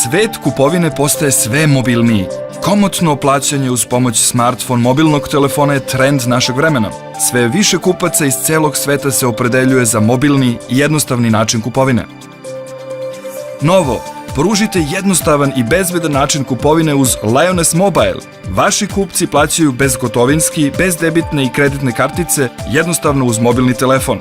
Svet kupovine postaje sve mobilniji. Komotno plaćanje uz pomoć smartphone mobilnog telefona je trend našeg vremena. Sve više kupaca iz celog sveta se opredeljuje za mobilni i jednostavni način kupovine. Novo, pružite jednostavan i bezbedan način kupovine uz Lioness Mobile. Vaši kupci plaćaju bezgotovinski, bez debitne i kreditne kartice, jednostavno uz mobilni telefon.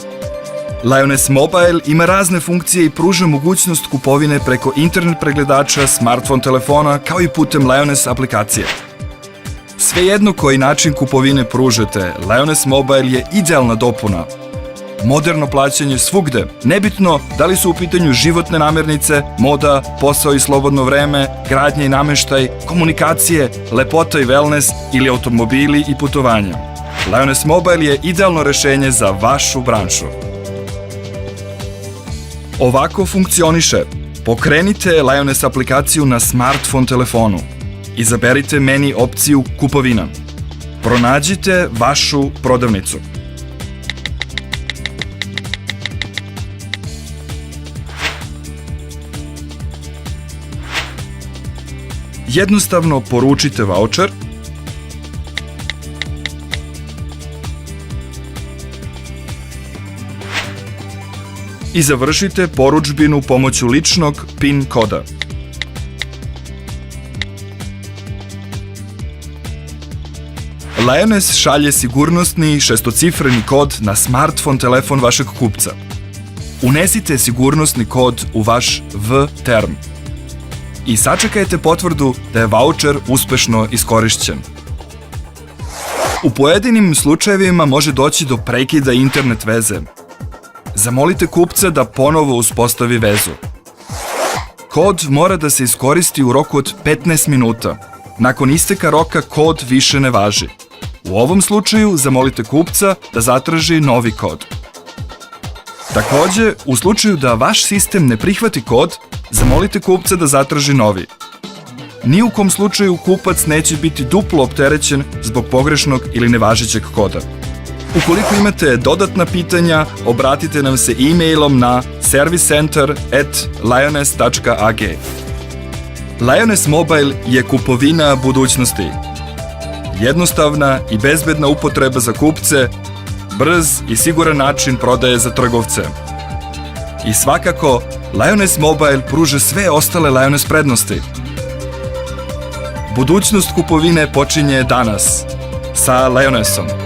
Lioness Mobile ima razne funkcije i pruža mogućnost kupovine preko internet pregledača, smartphone telefona, kao i putem Lioness aplikacije. Svejedno koji način kupovine pružate, Lioness Mobile je idealna dopuna. Moderno plaćanje svugde, nebitno da li su u pitanju životne namirnice, moda, posao i slobodno vreme, gradnja i nameštaj, komunikacije, lepota i wellness ili automobili i putovanja. Lioness Mobile je idealno rešenje za vašu branšu. Ovako funkcioniše. Pokrenite Lioness aplikaciju na smartphone telefonu. Izaberite meni opciju kupovina. Pronađite vašu prodavnicu. Jednostavno poručite vaučer i završite porudžbinu pomoću ličnog PIN koda. Lioness šalje sigurnosni šestocifreni kod na smartphone telefon vašeg kupca. Unesite sigurnosni kod u vaš V-term i sačekajte potvrdu da je vaučer uspešno iskorišćen. U pojedinim slučajevima može doći do prekida internet veze. Zamolite kupca da ponovo uspostavi vezu. Kod mora da se iskoristi u roku od 15 minuta. Nakon isteka roka kod više ne važi. U ovom slučaju zamolite kupca da zatraži novi kod. Takođe, u slučaju da vaš sistem ne prihvati kod, zamolite kupca da zatraži novi. Ni u kom slučaju kupac neće biti duplo opterećen zbog pogrešnog ili nevažećeg koda. Ukoliko imate dodatna pitanja, obratite nam se e-mailom na servicecenter@lioness.ag. Lioness Mobile je kupovina budućnosti. Jednostavna i bezbedna upotreba za kupce, brz i siguran način prodaje za trgovce. I svakako, Lioness Mobile pruža sve ostale Lioness prednosti. Budućnost kupovine počinje danas sa Lionessom.